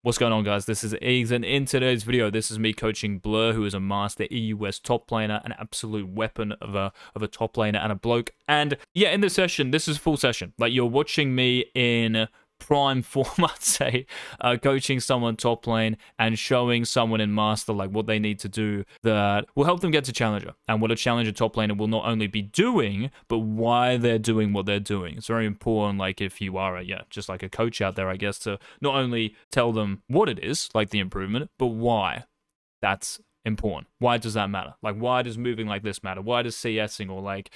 What's going on, guys? This is Eagz, and in today's video, this is me coaching Blur, who is a master EUS top laner, an absolute weapon of a top laner and a bloke. And yeah, in this session, this is a full session. Like, you're watching me in prime form, I'd say, coaching someone top lane and showing someone in master like what they need to do that will help them get to challenger, and what a challenger top laner will not only be doing, but why they're doing what they're doing. It's very important, like, if you are just like a coach out there, I guess, to not only tell them what it is, like the improvement, but why that's important. Why does that matter? Like, why does moving like this matter? Why does CSing or like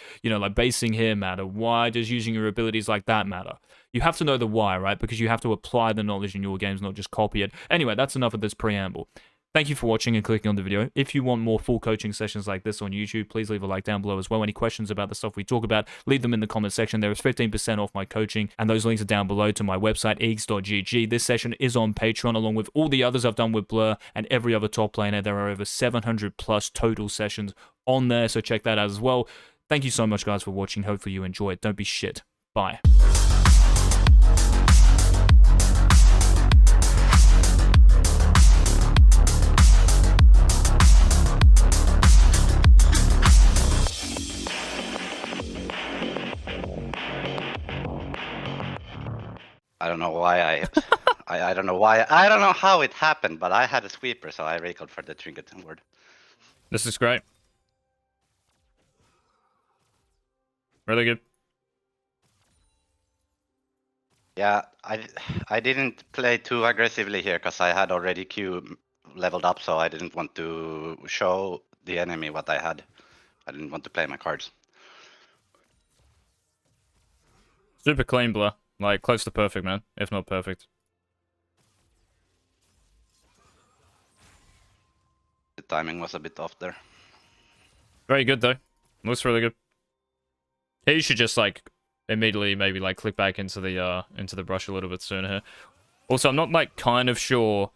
basing here matter? Why does using your abilities like that matter? You have to know the why, right? Because you have to apply the knowledge in your games, not just copy it. Anyway, that's enough of this preamble. Thank you for watching and clicking on the video. If you want more full coaching sessions like this on YouTube, please leave a like down below as well. Any questions about the stuff we talk about, leave them in the comment section. There is 15% off my coaching, and those links are down below to my website, eagz.gg. This session is on Patreon, along with all the others I've done with Blur and every other top laner. There are over 700 plus total sessions on there, so check that out as well. Thank you so much, guys, for watching. Hopefully you enjoy it. Don't be shit. Bye. I don't know why I don't know why, I don't know how it happened, but I had a sweeper, so I recalled for the trinket word. This is great. Really good. Yeah, I didn't play too aggressively here because I had already Q leveled up, so I didn't want to show the enemy what I had. I didn't want to play my cards. Super clean, Blur. Like, close to perfect, man. If not perfect. The timing was a bit off there. Very good, though. Looks really good. Here you should just, like, immediately maybe, like, click back into the brush a little bit sooner here. Also, I'm not, like, kind of sure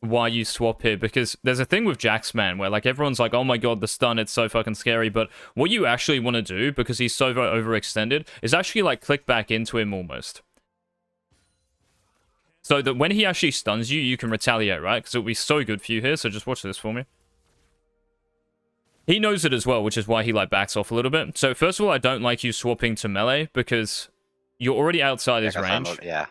why you swap here, because there's a thing with Jax, man, where, like, everyone's like, oh my god, the stun, it's so fucking scary, but what you actually want to do, because he's so overextended, is actually, like, click back into him almost. So that when he actually stuns you, you can retaliate, right? Because it'll be so good for you here, so just watch this for me. He knows it as well, which is why he, like, backs off a little bit. So, first of all, I don't like you swapping to melee, because you're already outside his range. Yeah.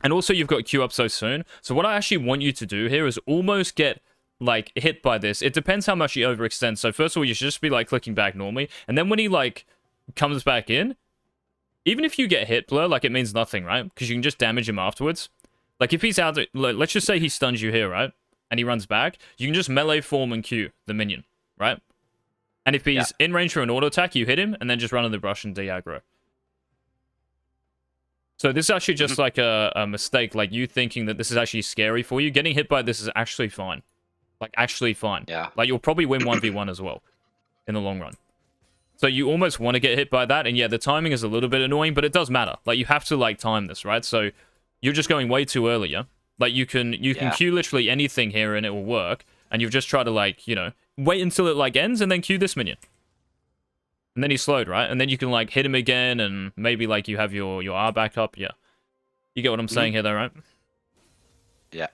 And also, you've got Q up so soon. So what I actually want you to do here is almost get, like, hit by this. It depends how much he overextends. So first of all, you should just be, like, clicking back normally. And then when he, like, comes back in, even if you get hit, Blur, like, it means nothing, right? Because you can just damage him afterwards. Like, if he's out, let's just say he stuns you here, right? And he runs back. You can just melee form and Q the minion, right? And if he's in range for an auto attack, you hit him, and then just run in the brush and de-aggro. So this is actually just like a mistake, like you thinking that this is actually scary for you. Getting hit by this is actually fine. Like, actually fine. Yeah. Like, you'll probably win 1v1 as well in the long run. So you almost want to get hit by that, and yeah, the timing is a little bit annoying, but it does matter. Like, you have to, like, time this, right? So you're just going way too early, yeah? Like, you can Q literally anything here and it will work, and you've just tried to, like, wait until it, like, ends and then Q this minion. And then he's slowed, right? And then you can, like, hit him again, and maybe, like, you have your R back up. Yeah. You get what I'm saying here, though, right? Yeah.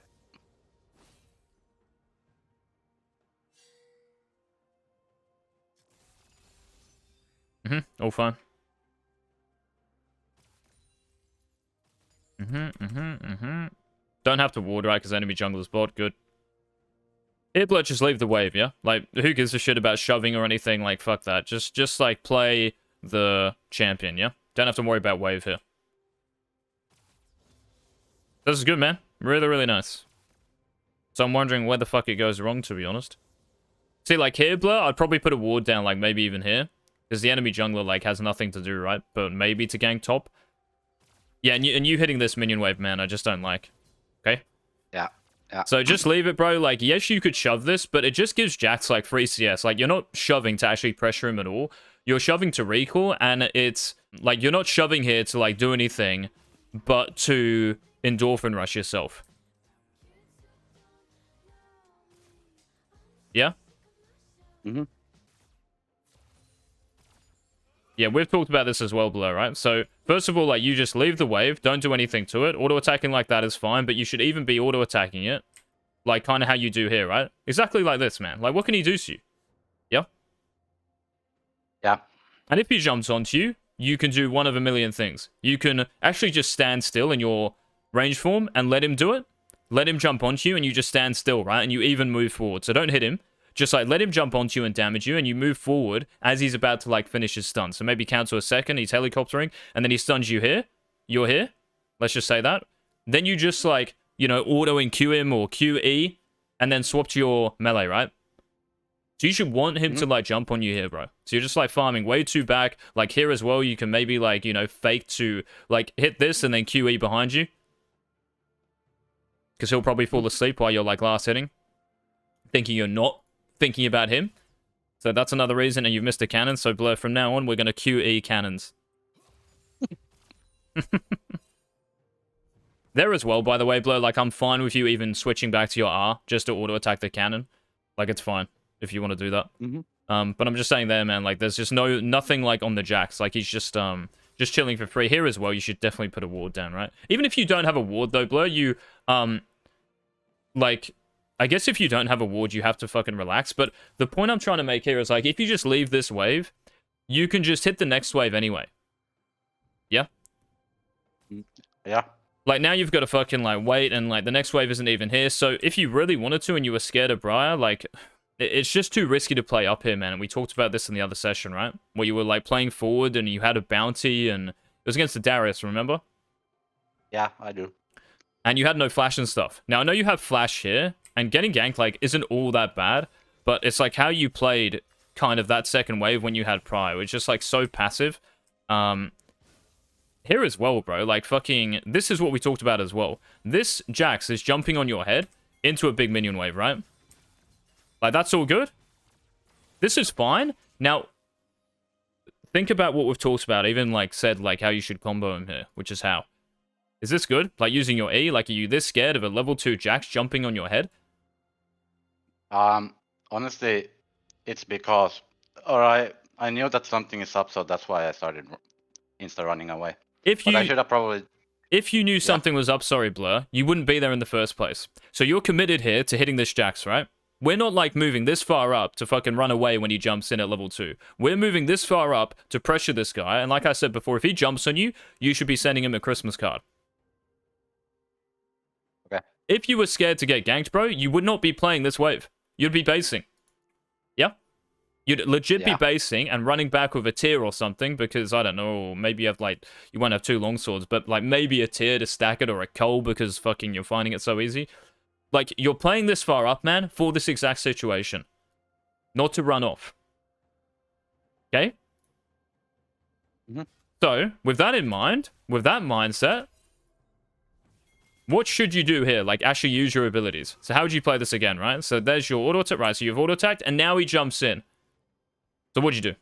All fine. Don't have to ward, right? Because enemy jungler's bot. Good. Here, Blur, just leave the wave, yeah? Like, who gives a shit about shoving or anything? Like, fuck that. Just like, play the champion, yeah? Don't have to worry about wave here. This is good, man. Really, really nice. So I'm wondering where the fuck it goes wrong, to be honest. See, like, here, Blur, I'd probably put a ward down, like, maybe even here. Because the enemy jungler, like, has nothing to do, right? But maybe to gank top. Yeah, and you hitting this minion wave, man, I just don't like. Okay? Yeah. Yeah. So just leave it, bro. Like, yes, you could shove this, but it just gives Jax, like, free CS. Like, you're not shoving to actually pressure him at all. You're shoving to recall, and it's, like, you're not shoving here to, like, do anything, but to endorphin rush yourself. Yeah? Yeah, we've talked about this as well, Blur, right? So, First of all, like, you just leave the wave, don't do anything to it. Auto-attacking like that is fine, but you should even be auto-attacking it. Like, kind of how you do here, right? Exactly like this, man. Like, what can he do to you? Yeah? Yeah. And if he jumps onto you, you can do one of a million things. You can actually just stand still in your range form and let him do it. Let him jump onto you and you just stand still, right? And you even move forward. So don't hit him. Just like let him jump onto you and damage you and you move forward as he's about to like finish his stun. So maybe count to a second, he's helicoptering and then he stuns you here. You're here. Let's just say that. Then you just like, you know, auto and Q him or QE and then swap to your melee, right? So you should want him to like jump on you here, bro. So you're just like farming way too back. Like here as well, you can maybe like, you know, fake to like hit this and then QE behind you. Because he'll probably fall asleep while you're like last hitting. Thinking you're not thinking about him. So that's another reason. And you've missed a cannon. So Blur, from now on, we're going to QE cannons. There as well, by the way, Blur. Like I'm fine with you even switching back to your R just to auto attack the cannon. Like it's fine if you want to do that. But I'm just saying there, man. Like there's just nothing like on the Jacks. Like he's just chilling for free. Here as well, you should definitely put a ward down, right? Even if you don't have a ward though, Blur, you like, I guess if you don't have a ward, you have to fucking relax. But the point I'm trying to make here is, like, if you just leave this wave, you can just hit the next wave anyway. Yeah? Yeah. Like, now you've got to fucking, like, wait, and, like, the next wave isn't even here. So if you really wanted to and you were scared of Briar, like, it's just too risky to play up here, man. And we talked about this in the other session, right? Where you were, like, playing forward and you had a bounty and it was against the Darius, remember? Yeah, I do. And you had no flash and stuff. Now, I know you have flash here, and getting ganked, like, isn't all that bad, but it's, like, how you played kind of that second wave when you had Pry. It's just, like, so passive. Here as well, bro. Like, fucking... This is what we talked about as well. This Jax is jumping on your head into a big minion wave, right? Like, that's all good. This is fine. Now, think about what we've talked about. Even, like, said, like, how you should combo him here, which is how. Is this good? Like, using your E? Like, are you this scared of a level 2 Jax jumping on your head? Honestly, it's because, alright, I knew that something is up, so that's why I started insta running away. But I should have probably... If you knew something was up, sorry, Blur, you wouldn't be there in the first place. So you're committed here to hitting this Jax, right? We're not, like, moving this far up to fucking run away when he jumps in at level 2. We're moving this far up to pressure this guy, and like I said before, if he jumps on you, you should be sending him a Christmas card. Okay. If you were scared to get ganked, bro, you would not be playing this wave. You'd be basing. Yeah? You'd legit be basing and running back with a tier or something because, I don't know, maybe you have, like, you won't have 2 longswords, but, like, maybe a tier to stack it or a coal because fucking you're finding it so easy. Like, you're playing this far up, man, for this exact situation. Not to run off. Okay? So, with that in mind, with that mindset, what should you do here? Like, actually use your abilities. So how would you play this again, right? So there's your auto-attack, right? So you've auto-attacked, and now he jumps in. So what'd you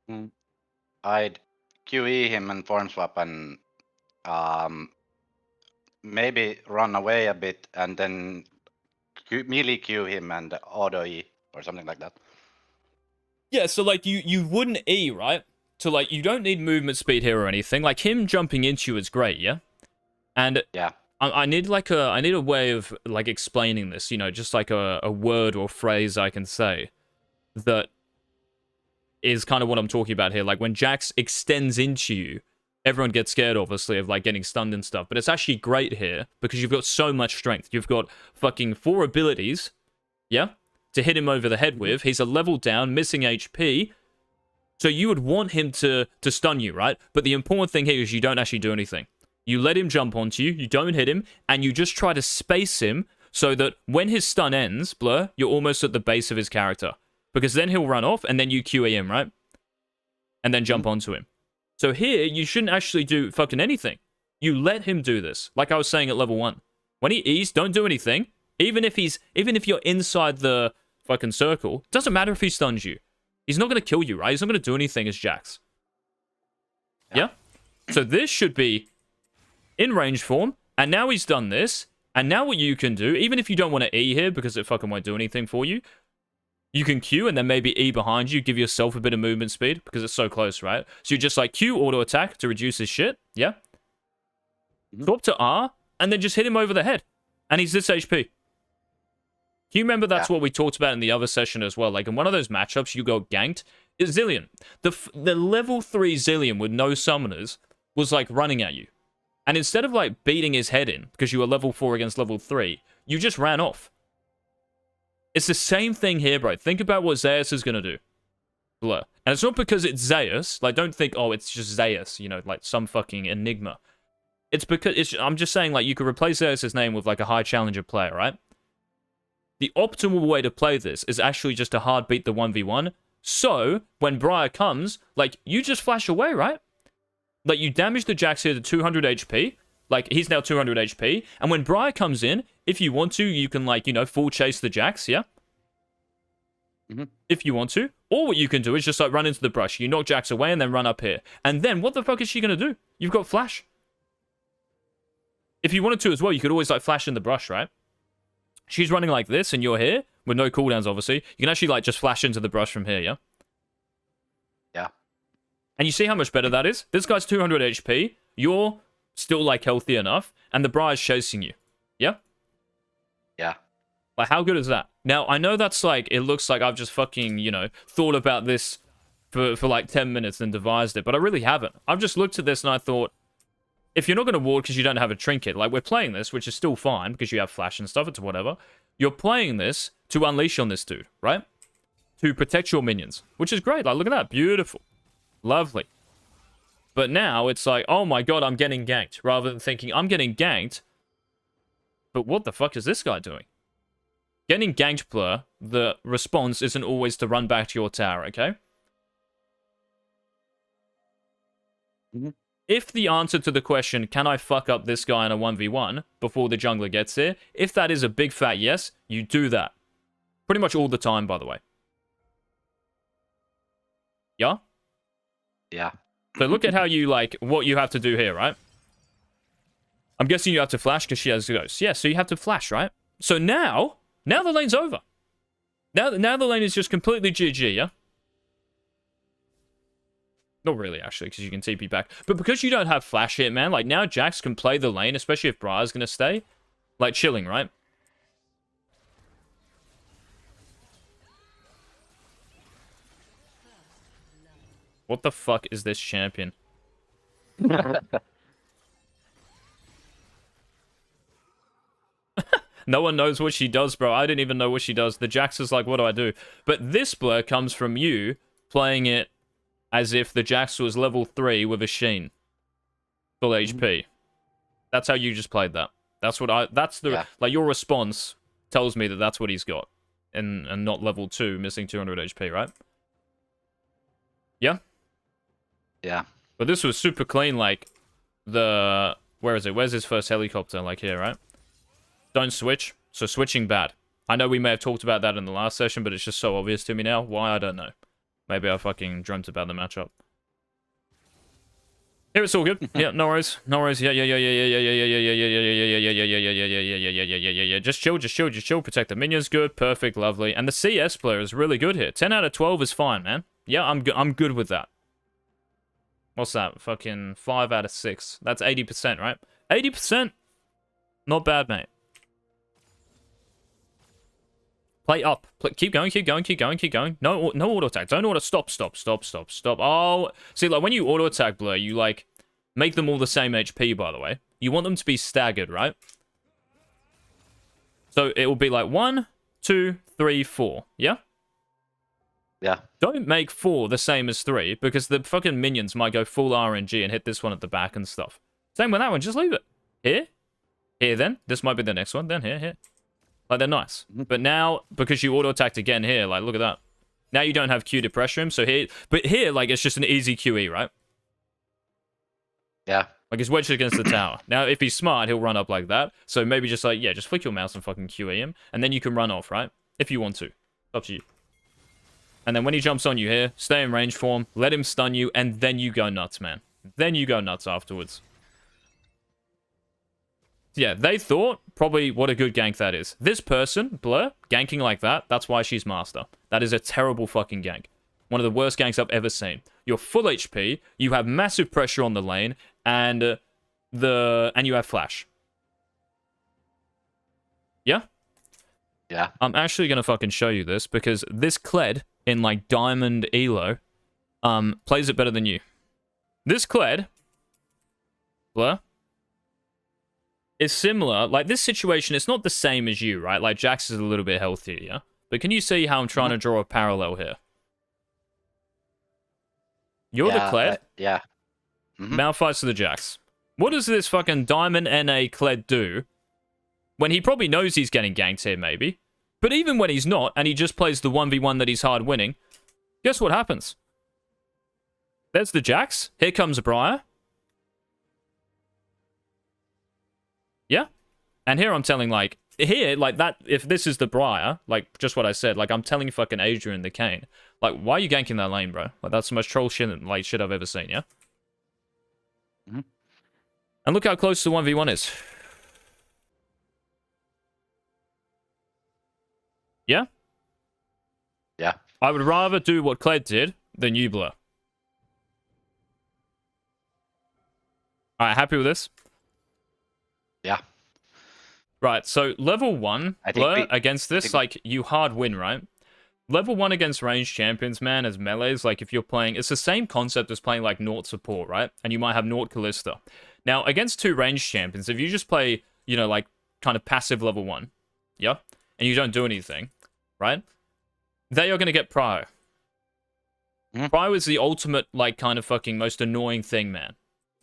do? I'd QE him and form swap and maybe run away a bit and then melee Q him and auto E or something like that. Yeah, so like you wouldn't E, right? So like you don't need movement speed here or anything. Like him jumping into you is great, yeah? And yeah. I need like I need a way of like explaining this, you know, just like a word or phrase I can say that is kind of what I'm talking about here. Like when Jax extends into you, everyone gets scared, obviously, of like getting stunned and stuff. But it's actually great here because you've got so much strength. You've got fucking 4 abilities, yeah, to hit him over the head with. He's a level down, missing HP. So you would want him to stun you, right? But the important thing here is you don't actually do anything. You let him jump onto you, you don't hit him, and you just try to space him so that when his stun ends, Blur, you're almost at the base of his character. Because then he'll run off, and then you QE him, right? And then jump onto him. So here, you shouldn't actually do fucking anything. You let him do this, like I was saying at level 1. When he E's, don't do anything. Even if you're inside the fucking circle, doesn't matter if he stuns you. He's not going to kill you, right? He's not going to do anything as Jax. Yeah? So this should be in range form, and now he's done this, and now what you can do, even if you don't want to E here, because it fucking won't do anything for you, You can Q and then maybe E behind you, give yourself a bit of movement speed because it's so close, right? So you just like Q auto attack to reduce his shit, yeah? Swap to R and then just hit him over the head. And he's this HP. Can you remember that's what we talked about in the other session as well? Like in one of those matchups, you go ganked. It's Zillion. The level 3 Zillion with no summoners was like running at you. And instead of like beating his head in because you were level 4 against level 3, you just ran off. It's the same thing here, bro. Think about what Jayce is going to do. Blur. And it's not because it's Jayce. Like, don't think, oh, it's just Jayce, you know, like some fucking enigma. It's because, I'm just saying, like, you could replace Jayce's name with, like, a high challenger player, right? The optimal way to play this is actually just to hard beat the 1v1. So, when Briar comes, like, you just flash away, right? Like, you damage the Jax here to 200 HP. Like, he's now 200 HP. And when Briar comes in, if you want to, you can, like, you know, full chase the Jax, yeah? If you want to. Or what you can do is just, like, run into the brush. You knock Jax away and then run up here. And then, what the fuck is she going to do? You've got flash. If you wanted to as well, you could always, like, flash in the brush, right? She's running like this, and you're here, with no cooldowns, obviously. You can actually, like, just flash into the brush from here, yeah? Yeah. And you see how much better that is? This guy's 200 HP. You're still, like, healthy enough, and the Briar's chasing you. Yeah? Yeah. Like, how good is that? Now, I know that's, like, it looks like I've just fucking, you know, thought about this for like, 10 minutes and devised it, but I really haven't. I've just looked at this and I thought, if you're not going to ward because you don't have a trinket, like, we're playing this, which is still fine because you have flash and stuff, it's whatever. You're playing this to unleash on this dude, right? To protect your minions, which is great. Like, look at that. Beautiful. Lovely. But now it's like, oh my god, I'm getting ganked. Rather than thinking, I'm getting ganked. But what the fuck is this guy doing? Getting ganked, Blur, the response isn't always to run back to your tower, okay? If the answer to the question, can I fuck up this guy in a 1v1 before the jungler gets here? If that is a big fat yes, you do that. Pretty much all the time, by the way. Yeah? Yeah. So look at how you, like, what you have to do here, right? I'm guessing you have to flash because she has ghosts. Yeah, so you have to flash, right? So now the lane's over. Now the lane is just completely GG, yeah? Not really, actually, because you can TP back. But because you don't have flash here, man, like, now Jax can play the lane, especially if Briar's going to stay. Like, chilling, right? What the fuck is this champion? No one knows what she does, bro. I didn't even know what she does. The Jax is like, what do I do? But this Blur comes from you playing it as if the Jax was level 3 with a Sheen. Full HP. That's how you just played that. That's what like, your response tells me that that's what he's got. And not level 2, missing 200 HP, right? Yeah? Yeah. But this was super clean, like, where is it? Where's his first helicopter? Like here, right? Don't switch. So switching bad. I know we may have talked about that in the last session, but it's just so obvious to me now. Why? I don't know. Maybe I fucking dreamt about the matchup. Here, it's all good. Yeah, no worries. No worries. Yeah. Just chill. Protect the minions. Good. Perfect. Lovely. And the CS player is really good here. 10 out of 12 is fine, man. Yeah, I'm good with that. What's that? Fucking 5 out of 6. That's 80%, right? 80%. Not bad, mate. Play up. Keep going. No auto attack. Don't auto. Stop. Oh, see, like, when you auto attack, Blur, you, like, make them all the same HP, by the way. You want them to be staggered, right? So it will be like 1, 2, 3, 4. Yeah? Yeah. Don't make 4 the same as 3, because the fucking minions might go full RNG and hit this one at the back and stuff. Same with that one. Just leave it. Here, then. This might be the next one. Then here. Like, they're nice. But now, because you auto-attacked again here, like, look at that. Now you don't have Q to pressure him, so here... But here, like, it's just an easy QE, right? Yeah. Like, he's wedged against the tower. Now, if he's smart, he'll run up like that. So maybe just, like, yeah, just flick your mouse and fucking QE him. And then you can run off, right? If you want to. Up to you. And then when he jumps on you here, stay in range for him, let him stun you, and then you go nuts, man. Then you go nuts afterwards. Yeah, they thought probably what a good gank that is. This person, Blur, ganking like that, that's why she's master. That is a terrible fucking gank. One of the worst ganks I've ever seen. You're full HP, you have massive pressure on the lane, and you have flash. Yeah? Yeah. I'm actually gonna fucking show you this because this Kled in like Diamond Elo plays it better than you. This Kled, Blur, is similar. Like this situation, it's not the same as you, right? Like Jax is a little bit healthier, yeah? But can you see how I'm trying to draw a parallel here? You're the Kled. Yeah. Malphite's to the Jax. What does this fucking Diamond NA Kled do when he probably knows he's getting ganked here, maybe? But even when he's not, and he just plays the 1v1 that he's hard winning, guess what happens? There's the Jax. Here comes Briar. Yeah? And here I'm telling, like, here, like, that, if this is the Briar, like, just what I said, like, I'm telling fucking Adrian the Kane, like, why are you ganking that lane, bro? Like, that's the most troll shit, like, shit I've ever seen, yeah? And look how close the 1v1 is. Yeah? Yeah. I would rather do what Kled did than you, Blur. Alright, happy with this? Yeah. Right, so level 1, Blur, against this, like, you hard win, right? Level 1 against ranged champions, man, as melees, like, if you're playing... It's the same concept as playing, like, Naught support, right? And you might have Naught Callista. Now, against 2 ranged champions, if you just play, you know, like, kind of passive level 1, yeah? And you don't do anything, right? They are going to get Prio. Prio is the ultimate, like, kind of fucking most annoying thing, man.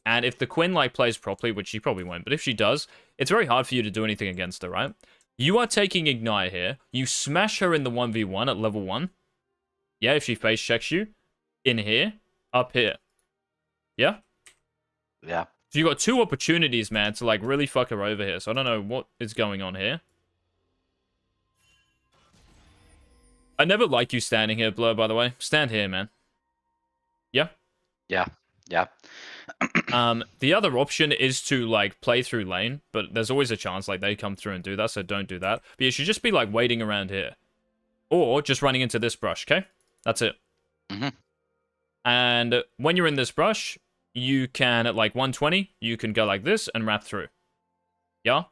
And if the Quinn, like, plays properly, which she probably won't, but if she does, it's very hard for you to do anything against her, right? You are taking Ignite here. You smash her in the 1v1 at level 1. Yeah, if she face checks you. In here. Up here. Yeah? Yeah. So you got 2 opportunities, man, to, like, really fuck her over here. So I don't know what is going on here. I never like you standing here, Blur, by the way. Stand here, man. Yeah? Yeah. Yeah. The other option is to, like, play through lane, but there's always a chance, like, they come through and do that, so don't do that. But you should just be, like, waiting around here. Or just running into this brush, okay? That's it. And when you're in this brush, you can, at, like, 120, you can go like this and wrap through. Yeah?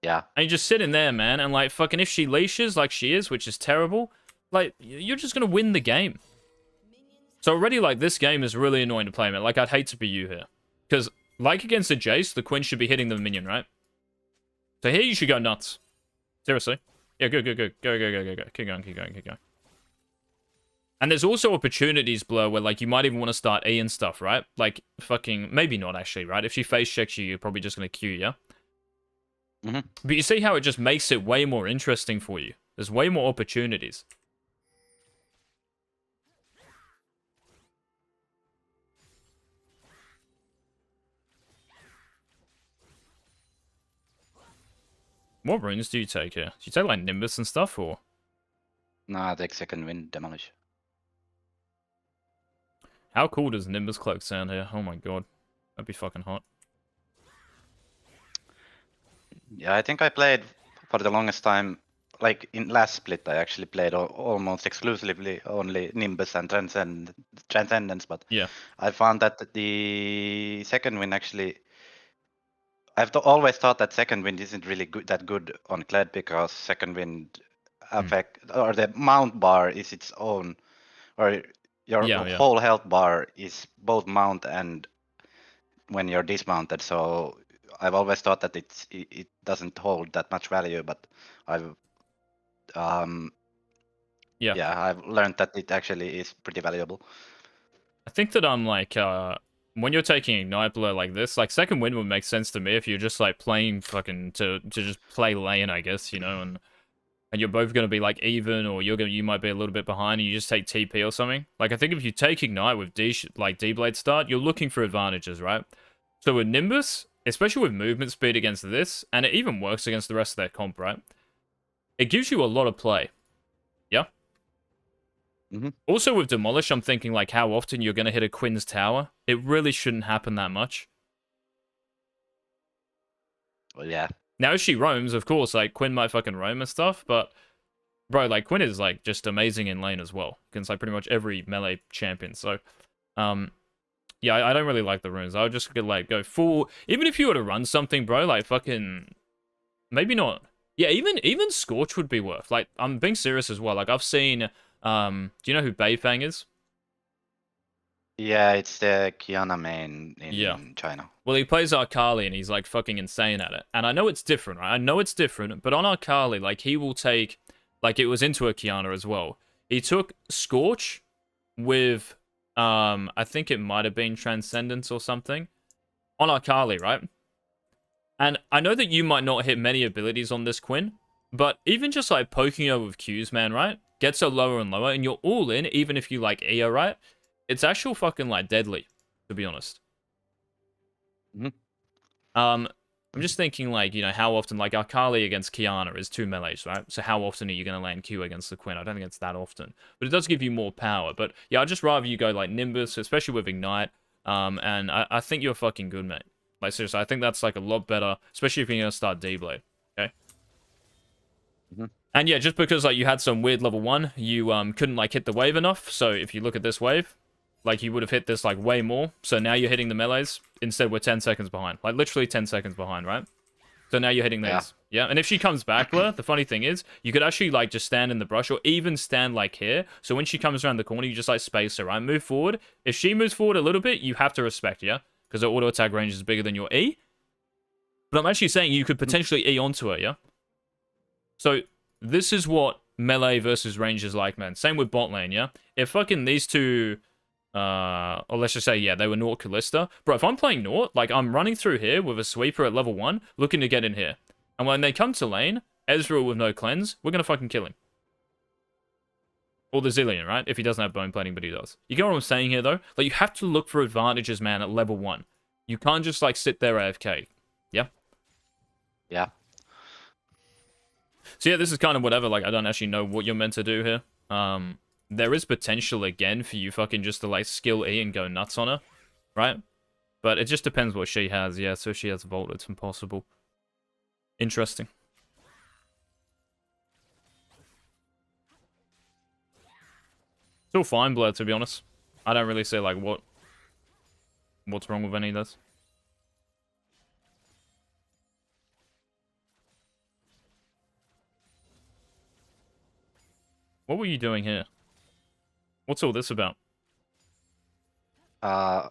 Yeah. And you just sit in there, man, and, like, fucking if she leashes like she is, which is terrible, like, you're just gonna win the game. So already, like, this game is really annoying to play, man. Like, I'd hate to be you here. Because, like against a Jayce, the Quinn should be hitting the minion, right? So here you should go nuts. Seriously. Yeah, good. Go. Keep going. And there's also opportunities, Blur, where, like, you might even want to start E and stuff, right? Like, fucking... Maybe not, actually, right? If she face checks you, you're probably just going to Q, yeah? But you see how it just makes it way more interesting for you. There's way more opportunities. What runes do you take here? Do you take, like, Nimbus and stuff, or...? No, I take second wind, demolish. How cool does Nimbus Cloak sound here? Oh my god. That'd be fucking hot. Yeah, I think I played for the longest time, like in last split, I actually played almost exclusively only Nimbus and Transcendence, but yeah, I found that the second wind actually... I've always thought that second wind isn't really that good on Kled because second wind affect or the mount bar is its own, or your whole health bar is both mount and when you're dismounted. So I've always thought that it doesn't hold that much value, but I've I've learned that it actually is pretty valuable. I think that I'm like when you're taking Ignite Blur like this, like second wind would make sense to me if you're just like playing fucking to just play lane, I guess, you know, and you're both gonna be like even, or you might be a little bit behind, and you just take TP or something. Like I think if you take Ignite with D-Blade start, you're looking for advantages, right? So with Nimbus, especially with movement speed against this, and it even works against the rest of their comp, right? It gives you a lot of play. Yeah. Also with Demolish, I'm thinking like how often you're gonna hit a Quinn's tower. It really shouldn't happen that much. Well, yeah. Now, if she roams, of course, like, Quinn might fucking roam and stuff, but, bro, like, Quinn is, like, just amazing in lane as well, against, like, pretty much every melee champion, so, yeah, I don't really like the runes. I would just, like, go full, even if you were to run something, bro, like, fucking, maybe not, yeah, even Scorch would be worth, like, I'm being serious as well, like, I've seen, do you know who Beifang is? Yeah, it's the Kiana main in China. Well, he plays Akali, and he's, like, fucking insane at it. And I know it's different, right? I know it's different, but on Akali, like, he will take... Like, it was into a Kiana as well. He took Scorch with... I think it might have been Transcendence or something. On Akali, right? And I know that you might not hit many abilities on this Quinn, but even just, like, poking her with Qs, man, right? Gets her lower and lower, and you're all in, even if you, like, E her, right? It's actual fucking, like, deadly, to be honest. I'm just thinking, like, you know, how often, like, Akali against Kiana is 2 melees, right? So how often are you going to land Q against the Quinn? I don't think it's that often. But it does give you more power. But, yeah, I'd just rather you go, like, Nimbus, especially with Ignite. And I think you're fucking good, mate. Like, seriously, I think that's, like, a lot better, especially if you're going to start D-Blade, okay? And, yeah, just because, like, you had some weird level 1, you couldn't, like, hit the wave enough. So if you look at this wave... Like, you would have hit this, like, way more. So now you're hitting the melees. Instead, we're 10 seconds behind. Like, literally 10 seconds behind, right? So now you're hitting these. Yeah, and if she comes back, Blur, the funny thing is, you could actually, like, just stand in the brush or even stand, like, here. So when she comes around the corner, you just, like, space her, right? Move forward. If she moves forward a little bit, you have to respect, yeah? Because her auto attack range is bigger than your E. But I'm actually saying you could potentially E onto her, yeah? So this is what melee versus range is like, man. Same with bot lane, yeah? If fucking these two... or let's just say, yeah, they were Nort Kalista. Bro, if I'm playing Nort, like, I'm running through here with a sweeper at level 1, looking to get in here. And when they come to lane, Ezreal with no cleanse, we're gonna fucking kill him. Or the Zillion, right? If he doesn't have bone plating, but he does. You get what I'm saying here, though? Like, you have to look for advantages, man, at level 1. You can't just, like, sit there AFK. Yeah? Yeah. So, yeah, this is kind of whatever. Like, I don't actually know what you're meant to do here. There is potential, again, for you fucking just to, like, skill E and go nuts on her, right? But it just depends what she has, yeah. So if she has Volt, it's impossible. Interesting. Still fine, Blur, to be honest. I don't really see, like, what's wrong with any of this. What were you doing here? What's all this about? I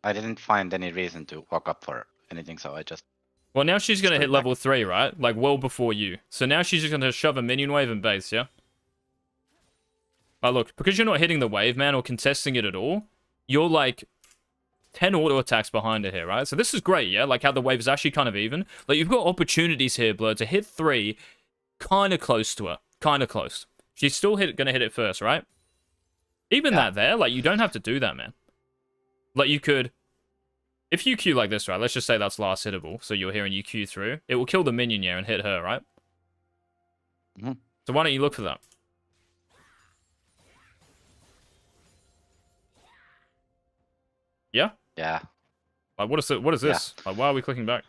didn't find any reason to walk up for anything, so I just... Well, now she's going to hit back. level 3, right? Like, well before you. So now she's just going to shove a minion wave and base, yeah? Oh, look, because you're not hitting the wave, man, or contesting it at all, you're, like, 10 auto attacks behind her here, right? So this is great, yeah? Like, how the wave is actually kind of even. Like, you've got opportunities here, Blur, to hit 3 kind of close to her. Kind of close. She's still going to hit it first, right? Even that there, like, you don't have to do that, man. Like, you could... If you Q like this, right, let's just say that's last hittable, so you're here and you Q through, it will kill the minion here and hit her, right? So why don't you look for that? Yeah? Yeah. Like, what is this? Like, why are we clicking back?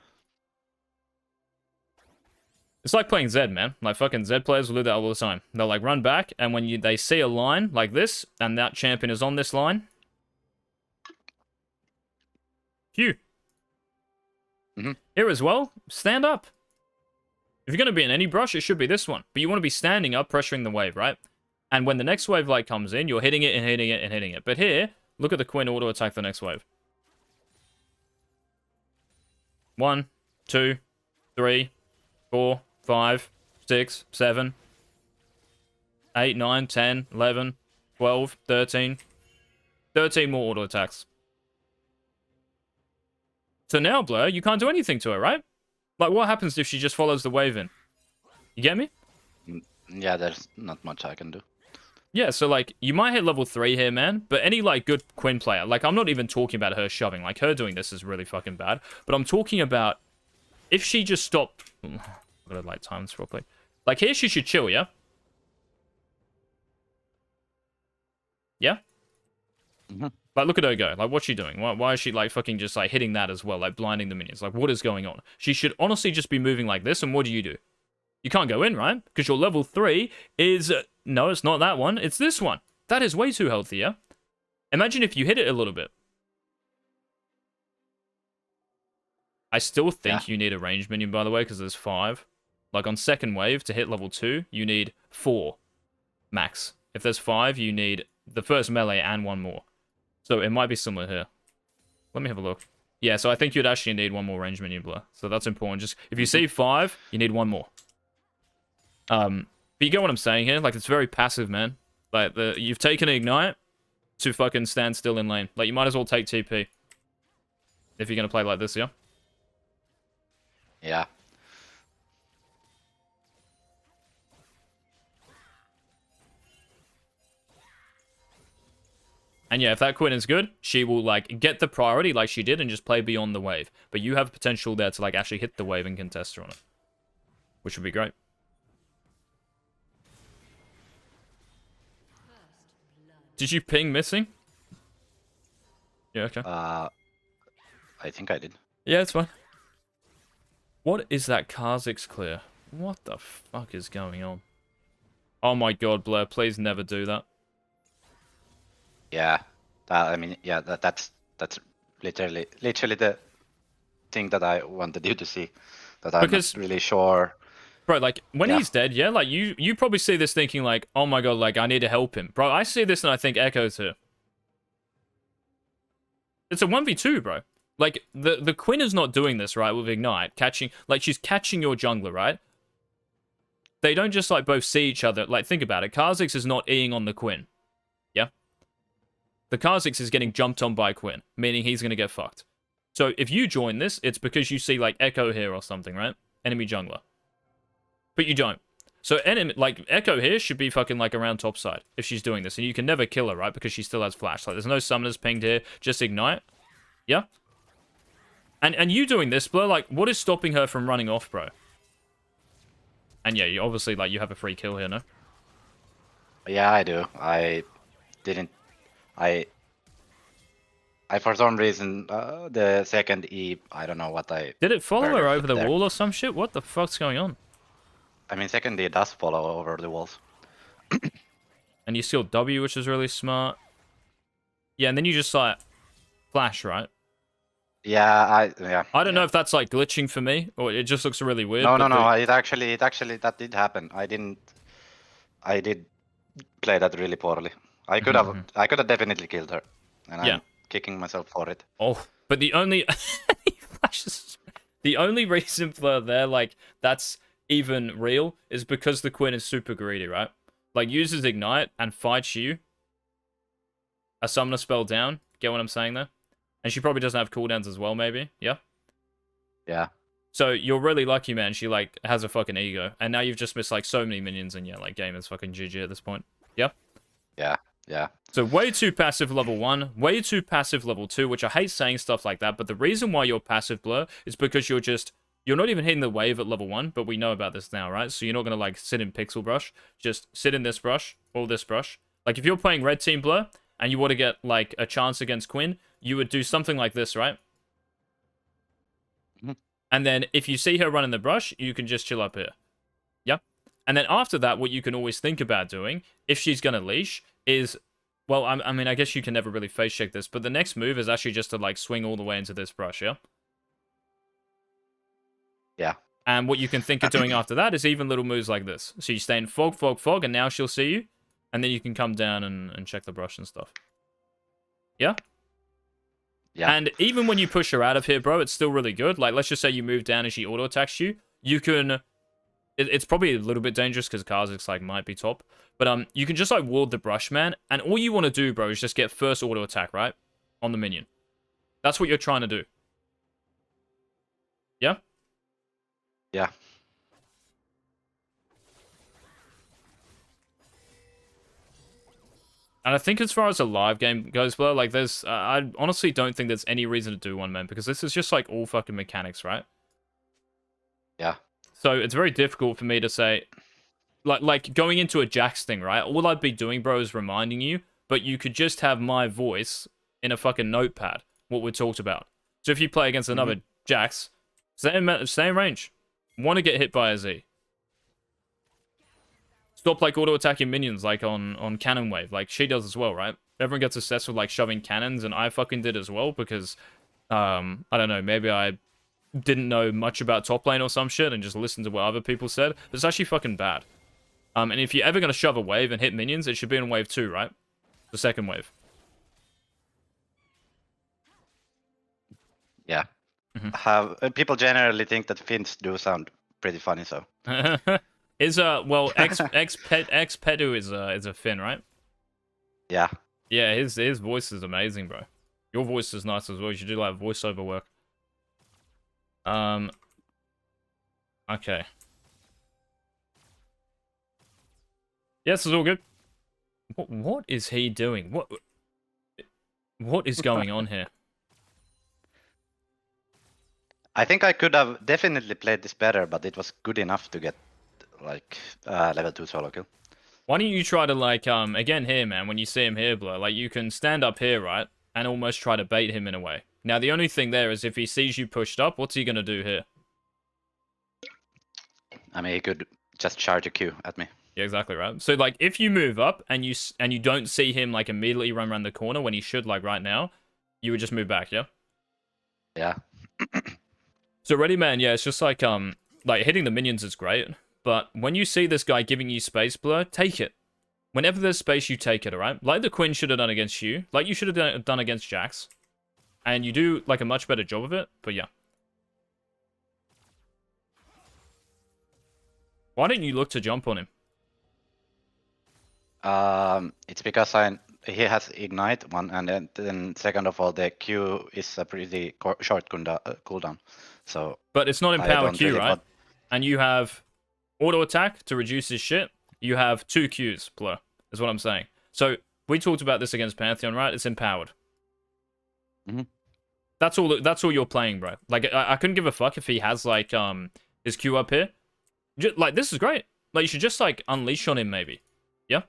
It's like playing Zed, man. Like, fucking Zed players will do that all the time. They'll, like, run back, and when they see a line like this, and that champion is on this line... Q. Here as well, stand up. If you're going to be in any brush, it should be this one. But you want to be standing up, pressuring the wave, right? And when the next wave, like, comes in, you're hitting it and hitting it and hitting it. But here, look at the Quinn auto attack the next wave. 1, 2, 3, 4, 5, 6, 7, 8, 9, 10, 11, 12, 13. 13 more auto attacks. So now, Blur, you can't do anything to her, right? Like, what happens if she just follows the wave in? You get me? Yeah, there's not much I can do. Yeah, so, like, you might hit level 3 here, man, but any, like, good Quinn player, like, I'm not even talking about her shoving. Like, her doing this is really fucking bad. But I'm talking about if she just stopped... I've got to, like, time this properly. Like, here she should chill, yeah? Yeah? Like, look at her go. Like, what's she doing? Why is she, like, fucking just, like, hitting that as well? Like, blinding the minions. Like, what is going on? She should honestly just be moving like this, and what do? You can't go in, right? Because your level 3 is... no, it's not that one. It's this one. That is way too healthy, yeah? Imagine if you hit it a little bit. I still think you need a ranged minion, by the way, because there's 5. Like, on second wave, to hit level 2, you need 4 max. If there's 5, you need the first melee and 1 more. So it might be similar here. Let me have a look. Yeah, so I think you'd actually need 1 more ranged minion, Blur. So that's important. Just if you see 5, you need 1 more. But you get what I'm saying here? Like, it's very passive, man. Like, you've taken Ignite to fucking stand still in lane. Like, you might as well take TP. If you're going to play like this, yeah? Yeah. And yeah, if that Quinn is good, she will, like, get the priority like she did and just play beyond the wave. But you have potential there to, like, actually hit the wave and contest her on it. Which would be great. Did you ping missing? Yeah, okay. I think I did. Yeah, it's fine. What is that Kha'Zix clear? What the fuck is going on? Oh my god, Blair, please never do that. Yeah, I mean, yeah, that's literally the thing that I wanted you to see. That I'm not really sure. Bro, like, when he's dead, yeah, like, you probably see this thinking, like, oh my god, like, I need to help him. Bro, I see this and I think Echo too. It's a 1v2, bro. Like, the Quinn is not doing this, right, with Ignite. Catching, like, she's catching your jungler, right? They don't just, like, both see each other. Like, think about it. Kha'Zix is not Eing on the Quinn. Yeah? The Kha'Zix is getting jumped on by Quinn, meaning he's going to get fucked. So if you join this, it's because you see, like, Echo here or something, right? Enemy jungler. But you don't. So, enemy, like, Echo here should be fucking, like, around top side if she's doing this. And you can never kill her, right? Because she still has flash. Like, there's no summoners pinged here. Just Ignite. Yeah? And you doing this, Blur, like, what is stopping her from running off, bro? And yeah, you obviously, like, you have a free kill here, no? Yeah, I do. I for some reason, the second E, I don't know what I... Did it follow her over the wall or some shit? What the fuck's going on? I mean, second E does follow over the walls. And you steal W, which is really smart. Yeah, and then you just, like, flash, right? Yeah, I don't know if that's, like, glitching for me, or it just looks really weird. No, it actually, that did happen. I did play that really poorly. I could have definitely killed her. And I'm kicking myself for it. Oh, but the only... the only reason for there, like, that's even real is because the Quinn is super greedy, right? Like, uses Ignite and fights you. A summoner spell down. Get what I'm saying there? And she probably doesn't have cooldowns as well, maybe. Yeah? Yeah. So you're really lucky, man. She, like, has a fucking ego. And now you've just missed, like, so many minions, and yeah, like, game is fucking GG at this point. Yeah? Yeah. So way too passive level 1, way too passive level 2, which I hate saying stuff like that, but the reason why you're passive, Blur, is because you're not even hitting the wave at level 1, but we know about this now, right? So you're not going to, like, sit in Pixel Brush. Just sit in this brush, or this brush. Like, if you're playing Red Team, Blur, and you want to get, like, a chance against Quinn, you would do something like this, right? Mm-hmm. And then if you see her running the brush, you can just chill up here. Yeah? And then after that, what you can always think about doing, if she's going to leash, is... Well, I mean, I guess you can never really face check this, but the next move is actually just to, like, swing all the way into this brush, yeah? Yeah. And what you can think of doing after that is even little moves like this. So you stay in fog, and now she'll see you. And then you can come down and check the brush and stuff. Yeah? Yeah. And even when you push her out of here, bro, it's still really good. Like, let's just say you move down and she auto-attacks you. You can... It's probably a little bit dangerous because Kha'Zix, like, might be top. But you can just, like, ward the brush, man. And all you want to do, bro, is just get first auto-attack, right? On the minion. That's what you're trying to do. Yeah? Yeah. And I think as far as a live game goes, bro, like, there's... I honestly don't think there's any reason to do one, man. Because this is just, like, all fucking mechanics, right? Yeah. So it's very difficult for me to say... Like going into a Jax thing, right? All I'd be doing, bro, is reminding you but you could just have my voice in a fucking notepad, what we talked about. So if you play against another Jax, same range. Want to get hit by a Z. Stop like auto-attacking minions like on Cannon Wave. Like she does as well, right? Everyone gets obsessed with like shoving cannons, and I fucking did as well because, I don't know, maybe I didn't know much about top lane or some shit and just listened to what other people said. But it's actually fucking bad. And if you're ever going to shove a wave and hit minions, it should be in wave 2, right? The second wave. Yeah. People generally think that Finns do sound pretty funny, so. Well, ex Pedu is a Finn, right? Yeah. Yeah, his voice is amazing, bro. Your voice is nice as well. You should do like voiceover work. Okay. Yes, it's all good. What is he doing? What is going on here? I think I could have definitely played this better, but it was good enough to get like level 2 solo kill. Why don't you try to like again here, man, when you see him here, Blur, like you can stand up here, right? And almost try to bait him in a way. Now the only thing there is if he sees you pushed up, what's he gonna do here? I mean, he could just charge a Q at me. Yeah, exactly right. So like if you move up and you don't see him like immediately run around the corner when he should like right now, you would just move back, yeah? Yeah. So ready man, yeah, it's just like hitting the minions is great, but when you see this guy giving you space, Blur, take it. Whenever there's space, you take it, alright? Like the Quinn should have done against you, like you should have done against Jax. And you do like a much better job of it, but yeah. Why didn't you look to jump on him? It's because he has Ignite, one, and then second of all, the Q is a pretty short cooldown. So, but it's not in power Q, really right? And you have auto attack to reduce his shit. You have 2 Qs, Blur, is what I'm saying. So we talked about this against Pantheon, right? It's empowered. That's all you're playing, bro. Like I couldn't give a fuck if he has like his Q up here. Like this is great. Like you should just like unleash on him, maybe. Yeah.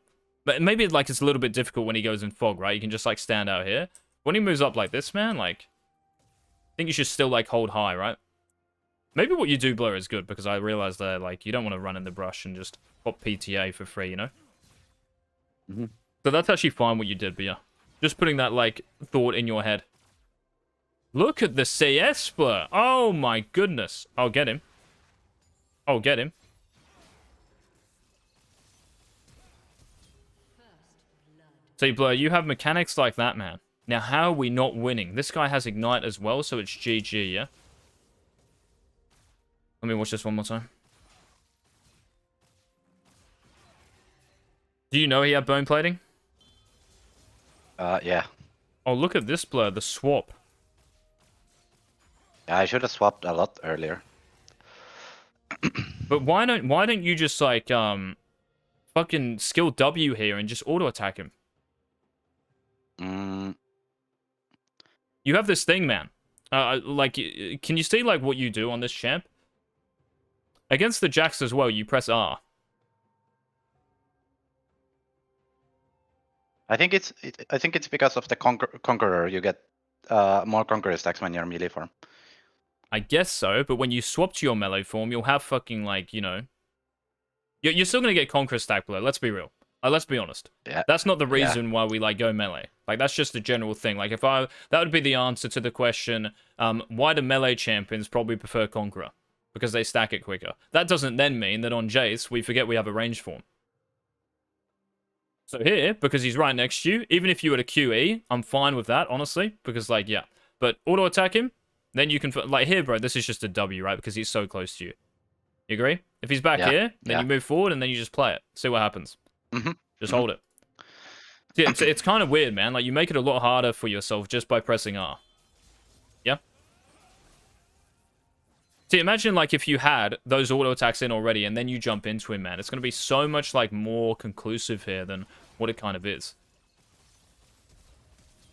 But maybe like it's a little bit difficult when he goes in fog, right? You can just like stand out here. When he moves up like this, man, like I think you should still like hold high, right? Maybe what you do, Blur, is good because I realized that like you don't want to run in the brush and just pop PTA for free, you know? So that's actually fine what you did, but yeah. Just putting that like thought in your head. Look at the CS, Blur. Oh my goodness. I'll get him. Oh, get him. See, Blur, you have mechanics like that, man. Now, how are we not winning? This guy has Ignite as well, so it's GG, yeah? Let me watch this one more time. Do you know he had bone plating? Yeah. Oh, look at this, Blur, the swap. Yeah, I should have swapped a lot earlier. But why don't you just like fucking skill W here and just auto attack him? You have this thing, man. Like, can you see like what you do on this champ? Against the Jax as well, you press R. I think it's because of the Conqueror. You get more Conqueror stacks when you're melee form. I guess so, but when you swap to your melee form, you'll have fucking like, you know, you're still gonna get Conqueror stack Blur. Let's be real. Let's be honest. Yeah. That's not the reason why we like go melee. Like that's just the general thing. Like that would be the answer to the question, why do melee champions probably prefer Conqueror? Because they stack it quicker. That doesn't then mean that on Jayce we forget we have a range form. So here, because he's right next to you, even if you were to QE, I'm fine with that, honestly, because like yeah. But auto attack him, then you can like here, bro. This is just a W, right? Because he's so close to you. You agree? If he's back here, then you move forward and then you just play it. See what happens. Just hold it. Yeah, it's kind of weird, man. Like, you make it a lot harder for yourself just by pressing R. Yeah? See, imagine, like, if you had those auto attacks in already and then you jump into him, man. It's going to be so much, like, more conclusive here than what it kind of is.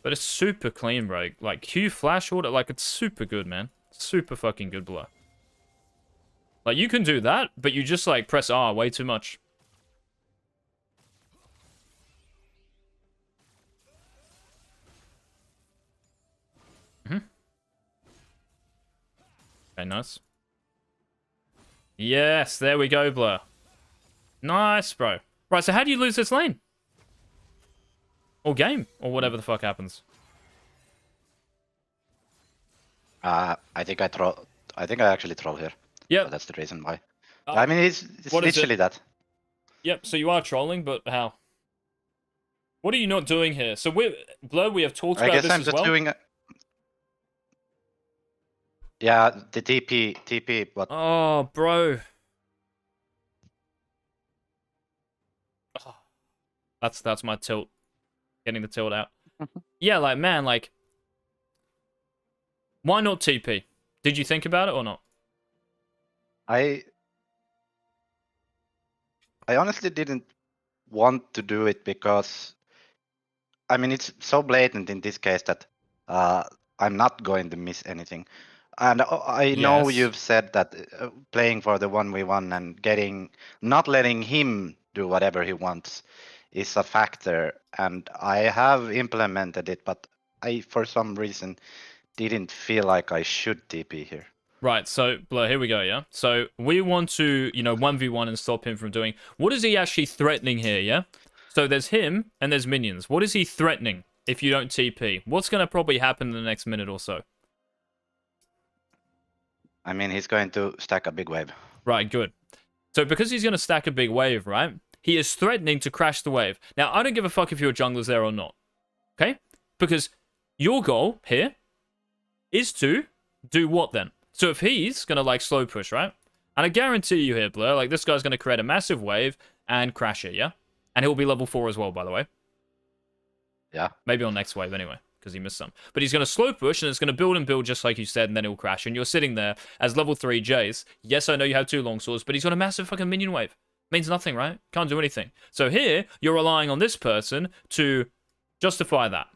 But it's super clean, bro. Like, Q flash auto, like, it's super good, man. Super fucking good, Blur. Like, you can do that, but you just, like, press R way too much. Okay, nice. Yes, there we go, Blur. Nice, bro. Right, so how do you lose this lane? Or game, or whatever the fuck happens. I think I throw. I think I actually throw here. Yep. So that's the reason why. Uh, I mean, it's what is it? literally that. Yep, so you are trolling, but how? What are you not doing here? So Blur, we have talked I about guess this I'm as just well. doing. Yeah, the TP, but Oh, bro. Oh, that's my tilt. Getting the tilt out. Yeah, like, man, like, why not TP? Did you think about it or not? I honestly didn't want to do it because, I mean, it's so blatant in this case that I'm not going to miss anything. And I know Yes. you've said that playing for the 1v1 and not letting him do whatever he wants is a factor. And I have implemented it, but I, for some reason, didn't feel like I should TP here. Right, so, Blur, here we go, yeah? So, we want to, 1v1 and stop him from doing... What is he actually threatening here, yeah? So, there's him, and there's minions. What is he threatening if you don't TP? What's going to probably happen in the next minute or so? I mean, he's going to stack a big wave. Right, good. So, because he's going to stack a big wave, right? He is threatening to crash the wave. Now, I don't give a fuck if your jungler's there or not. Okay? Because your goal here is to do what then? So if he's going to, like, slow push, right? And I guarantee you here, Blur, like, this guy's going to create a massive wave and crash it, yeah? And he'll be level 4 as well, by the way. Yeah. Maybe on next wave anyway, because he missed some. But he's going to slow push, and it's going to build and build just like you said, and then he'll crash. And you're sitting there as level 3 Jayce. Yes, I know you have 2 longswords, but he's got a massive fucking minion wave. Means nothing, right? Can't do anything. So here, you're relying on this person to justify that.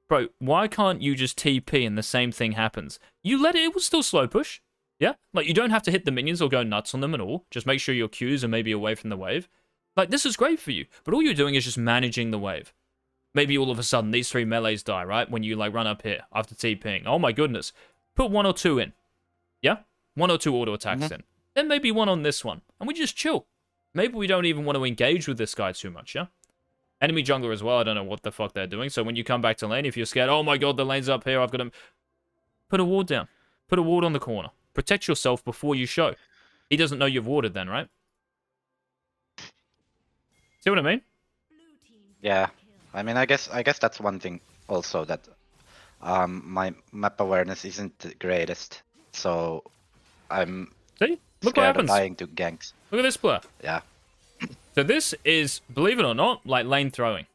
Bro, why can't you just TP and the same thing happens? You let it, it will still slow push. Yeah? Like, you don't have to hit the minions or go nuts on them at all. Just make sure your Qs are maybe away from the wave. Like, this is great for you. But all you're doing is just managing the wave. Maybe all of a sudden, these 3 melees die, right? When you, like, run up here after TPing. Oh my goodness. Put 1 or 2 in. Yeah? 1 or 2 auto attacks in. Then maybe 1 on this one. And we just chill. Maybe we don't even want to engage with this guy too much, yeah? Enemy jungler as well, I don't know what the fuck they're doing. So when you come back to lane, if you're scared, oh my god, the lane's up here, I've got to... Put a ward down. Put a ward on the corner. Protect yourself before you show. He doesn't know you've warded then, right? See what I mean? Yeah. I mean, I guess that's one thing also that my map awareness isn't the greatest. So I'm See? Look what scared of happens. dying to ganks. Look at this player. Yeah. So this is, believe it or not, like lane throwing.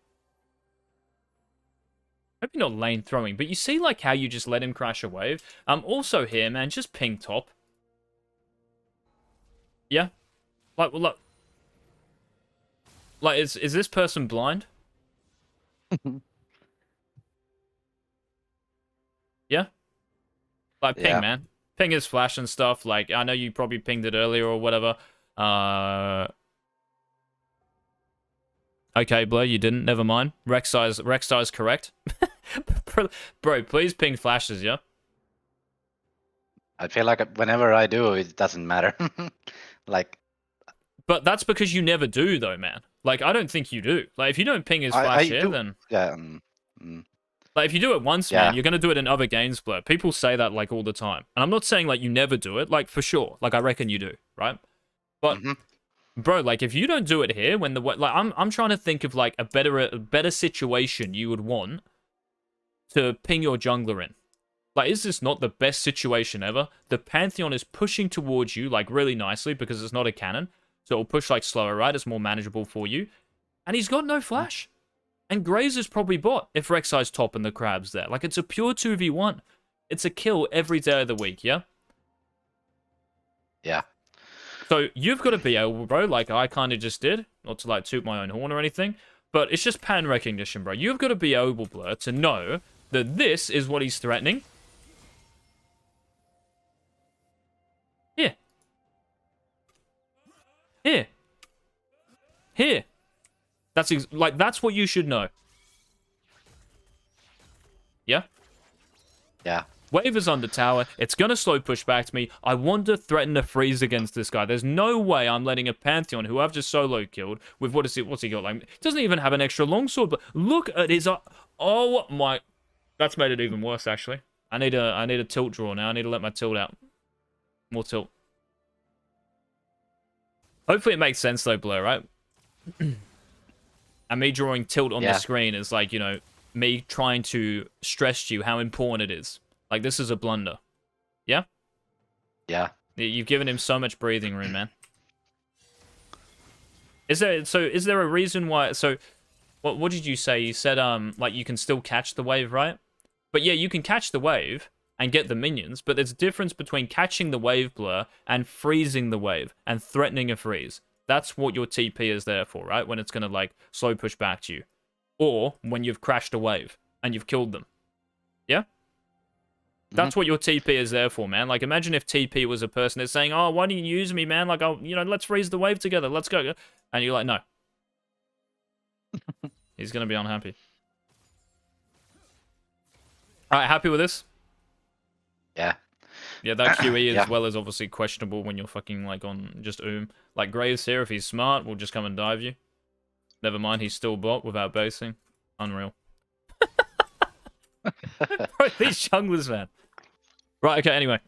Maybe not lane throwing, but you see like how you just let him crash a wave? Also here, man, just ping top. Yeah? Like, well, look. Like, is this person blind? Yeah? Like, ping, Yeah. man. Ping his flash and stuff. Like, I know you probably pinged it earlier or whatever. Okay, Blur, you didn't. Never mind. Rek'Sai's correct. Bro, please ping flashes, yeah? I feel like whenever I do, it doesn't matter. Like, But that's because you never do, though, man. Like, I don't think you do. Like, if you don't ping his flash I here, do. then... Yeah. Like, if you do it once, Yeah. man, you're going to do it in other games, Blur. People say that, like, all the time. And I'm not saying, like, you never do it. Like, for sure. Like, I reckon you do, right? But... Bro, like, if you don't do it here, when the... Like, I'm trying to think of, like, a better situation you would want to ping your jungler in. Like, is this not the best situation ever? The Pantheon is pushing towards you, like, really nicely because it's not a cannon. So it'll push, like, slower, right? It's more manageable for you. And he's got no flash. And Grazer's probably bot if Rek'Sai's top and the crab's there. Like, it's a pure 2v1. It's a kill every day of the week, yeah? Yeah. So you've got to be able, bro, like I kind of just did, not to like toot my own horn or anything, but it's just pan recognition, bro. You've got to be able, Blur, to know that this is what he's threatening. Here. Here. Here. That's like, that's what you should know. Yeah? Yeah. Wave is on the tower. It's going to slow push back to me. I want to threaten a freeze against this guy. There's no way I'm letting a Pantheon, who I've just solo killed, with what's he got? Like, doesn't even have an extra longsword, but look at his... Oh my... That's made it even worse, actually. I need a tilt draw now. I need to let my tilt out. More tilt. Hopefully it makes sense though, Blur, right? And me drawing tilt on the screen is like, you know, me trying to stress to you how important it is. Like, this is a blunder. Yeah? Yeah. You've given him so much breathing room, man. Is there a reason why... So, what did you say? You said, like, you can still catch the wave, right? But yeah, you can catch the wave and get the minions, but there's a difference between catching the wave, Blur, and freezing the wave and threatening a freeze. That's what your TP is there for, right? When it's going to, like, slow push back to you. Or when you've crashed a wave and you've killed them. Yeah? That's what your TP is there for, man. Like, imagine if TP was a person that's saying, oh, why don't you use me, man? Like, oh, you know, let's freeze the wave together. Let's go. And you're like, no. He's going to be unhappy. All right, happy with this? Yeah. Yeah, that QE as well is obviously questionable when you're fucking, like, on just Like, Graves here, if he's smart, will just come and dive you. Never mind, he's still bot without basing. Unreal. Bro, these junglers, man. Right, okay, anyway.